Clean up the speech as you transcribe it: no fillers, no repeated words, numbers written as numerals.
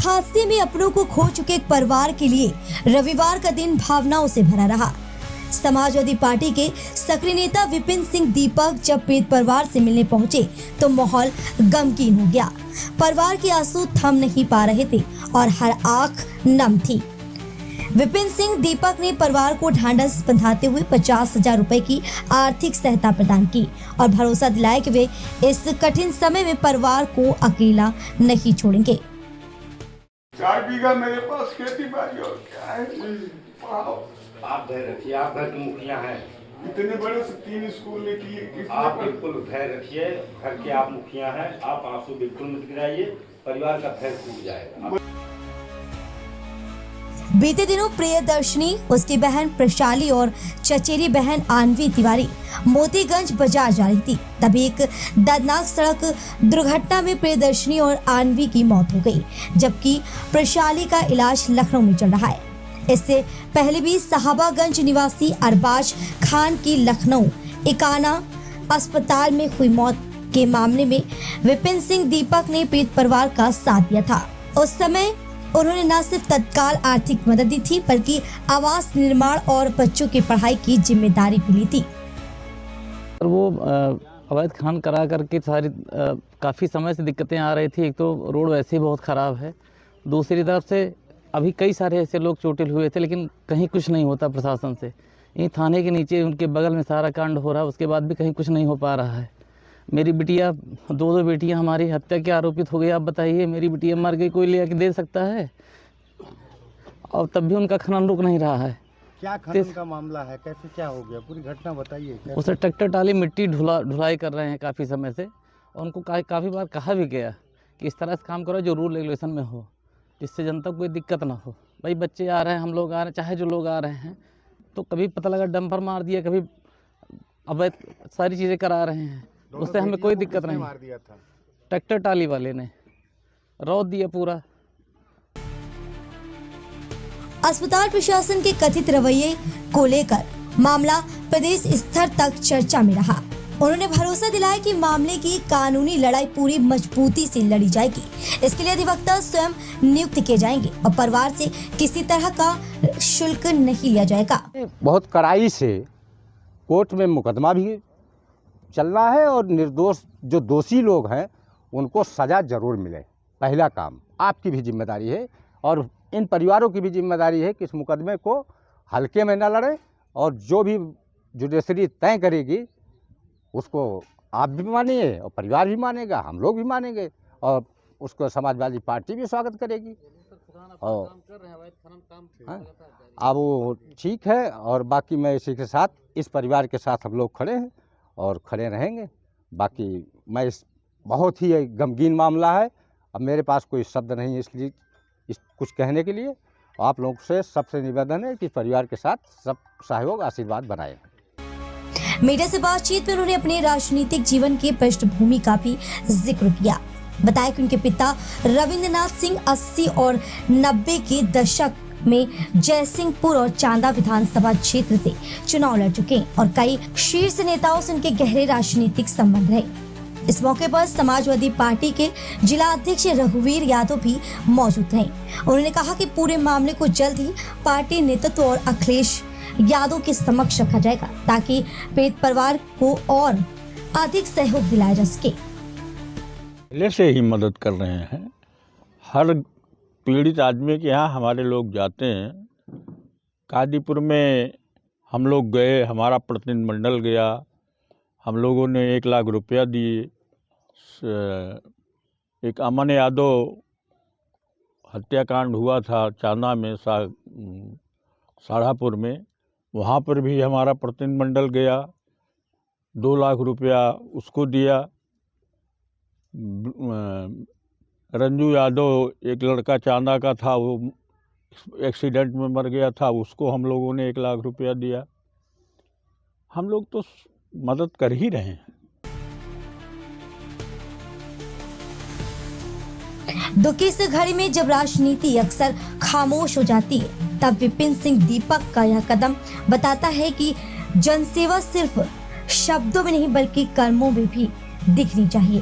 सड़क हादसे में अपनों को खो चुके एक परिवार के लिए रविवार का दिन भावनाओं से भरा रहा। समाजवादी पार्टी के सक्रिय नेता विपिन सिंह दीपक जब पीड़ित परिवार से मिलने पहुंचे तो माहौल गमगीन हो गया। परिवार के आंसू थम नहीं पा रहे थे और हर आंख नम थी। विपिन सिंह दीपक ने परिवार को ढांढस बंधाते हुए 50,000 रुपए की आर्थिक सहायता प्रदान की और भरोसा दिलाया कि वे इस कठिन समय में परिवार को अकेला नहीं छोड़ेंगे। 4 बीघा मेरे पास खेती बाड़ी और क्या है। आप धैर्य रखिए, आप घर की मुखिया हैं। इतने बड़े से 3 स्कूल ने किए। आप बिल्कुल धैर्य रखिए, घर के आप मुखिया हैं। आप आंसू बिल्कुल मत गिराइए, परिवार का धैर्य टूट जाएगा। बीते दिनों प्रियदर्शनी, उसकी बहन प्रशाली और चचेरी बहन आनवी तिवारी मोतीगंज बाजार जा रही थी। तभी एक दर्दनाक सड़क दुर्घटना में प्रियदर्शनी और आनवी की मौत हो गई, जबकि प्रशाली का इलाज लखनऊ में चल रहा है। इससे पहले भी साहबागंज निवासी अरबाज खान की लखनऊ इकाना अस्पताल में हुई मौत के मामले में विपिन सिंह दीपक ने पीड़ित परिवार का साथ दिया था। उस समय उन्होंने न सिर्फ तत्काल आर्थिक मदद दी थी, बल्कि आवास निर्माण और बच्चों की पढ़ाई की जिम्मेदारी भी ली थी। वो अवैध खनन करा करके सारी काफ़ी समय से दिक्कतें आ रही थी। एक तो रोड वैसे ही बहुत ख़राब है, दूसरी तरफ से अभी कई सारे ऐसे लोग चोटिल हुए थे, लेकिन कहीं कुछ नहीं होता प्रशासन से। यहीं थाने के नीचे उनके बगल में सारा कांड हो रहा है, उसके बाद भी कहीं कुछ नहीं हो पा रहा है। मेरी बिटिया, दो बेटियां हमारी हत्या के आरोपित हो गई। आप बताइए, मेरी बिटिया मर गई, कोई ले आके दे सकता है? और तब भी उनका खनन रुक नहीं रहा है। क्या खनन का मामला है, कैसे क्या हो गया, पूरी घटना बताइए। उसे ट्रैक्टर टाली मिट्टी ढुलाई कर रहे हैं काफ़ी समय से, और उनको काफ़ी बार कहा भी गया कि इस तरह से काम करो जो रूल रेगुलेशन में हो, जिससे जनता को कोई दिक्कत ना हो। भाई बच्चे आ रहे हैं, हम लोग आ रहे हैं, चाहे जो लोग आ रहे हैं, तो कभी पता लगा डंपर मार दिया, कभी अवैध सारी चीज़ें करा रहे हैं, उससे हमें कोई दिक्कत नहीं। मार दिया था ट्रैक्टर टाली वाले ने, रौद दिया पूरा। अस्पताल प्रशासन के कथित रवैये को लेकर मामला प्रदेश स्तर तक चर्चा में रहा। उन्होंने भरोसा दिलाया कि मामले की कानूनी लड़ाई पूरी मजबूती से लड़ी जाएगी। इसके लिए अधिवक्ता स्वयं नियुक्त किए जाएंगे और परिवार से किसी तरह का शुल्क नहीं लिया जाएगा। बहुत कड़ाई से कोर्ट में मुकदमा भी चलना है और निर्दोष जो दोषी लोग हैं उनको सज़ा जरूर मिले। पहला काम आपकी भी जिम्मेदारी है और इन परिवारों की भी जिम्मेदारी है कि इस मुकदमे को हल्के में न लड़े, और जो भी जुडिशरी तय करेगी उसको आप भी मानिए और परिवार भी मानेगा, हम लोग भी मानेंगे, और उसको समाजवादी पार्टी भी स्वागत करेगी। और अब वो ठीक है, और बाकी मैं इसी के साथ, इस परिवार के साथ हम लोग खड़े हैं और खड़े रहेंगे। बाकी मैं इस बहुत ही गमगीन मामला है, अब मेरे पास कोई शब्द नहीं है इसलिए कुछ कहने के लिए। आप लोगों से सबसे निवेदन है कि परिवार के साथ सब सहयोग आशीर्वाद बनाएं। मीडिया से बातचीत में उन्होंने अपने राजनीतिक जीवन की पृष्ठभूमि का भी जिक्र किया। बताया कि उनके पिता रविंद्रनाथ सिंह 80 और 90 के दशक में जयसिंहपुर और चांदा विधानसभा क्षेत्र से चुनाव लड़ चुके हैं और कई शीर्ष नेताओं से उनके गहरे राजनीतिक संबंध रहे। इस मौके पर समाजवादी पार्टी के जिला अध्यक्ष रघुवीर यादव भी मौजूद रहे। उन्होंने कहा कि पूरे मामले को जल्द ही पार्टी नेतृत्व और अखिलेश यादव के समक्ष रखा जाएगा, ताकि पीड़ित परिवार को और अधिक सहयोग दिलाया जा सके। पहले से ही मदद कर रहे हैं। हर पीड़ित आदमी के यहाँ हमारे लोग जाते हैं। कादीपुर में हम लोग गए, हमारा प्रतिनिधिमंडल गया, हम लोगों ने 1 लाख रुपया दिए। एक अमन यादव हत्याकांड हुआ था चांदा में, साढ़ापुर में, वहाँ पर भी हमारा प्रतिनिधिमंडल गया, 2 लाख रुपया उसको दिया। रंजू यादव, एक लड़का चांदा का था, वो एक्सीडेंट में मर गया था, उसको हम लोगों ने 1 लाख रुपया दिया। हम लोग तो मदद कर ही रहे हैं। दुख की इस घड़ी में जब राजनीति अक्सर खामोश हो जाती है, तब विपिन सिंह दीपक का यह कदम बताता है कि जनसेवा सिर्फ शब्दों में नहीं बल्कि कर्मों में भी दिखनी चाहिए।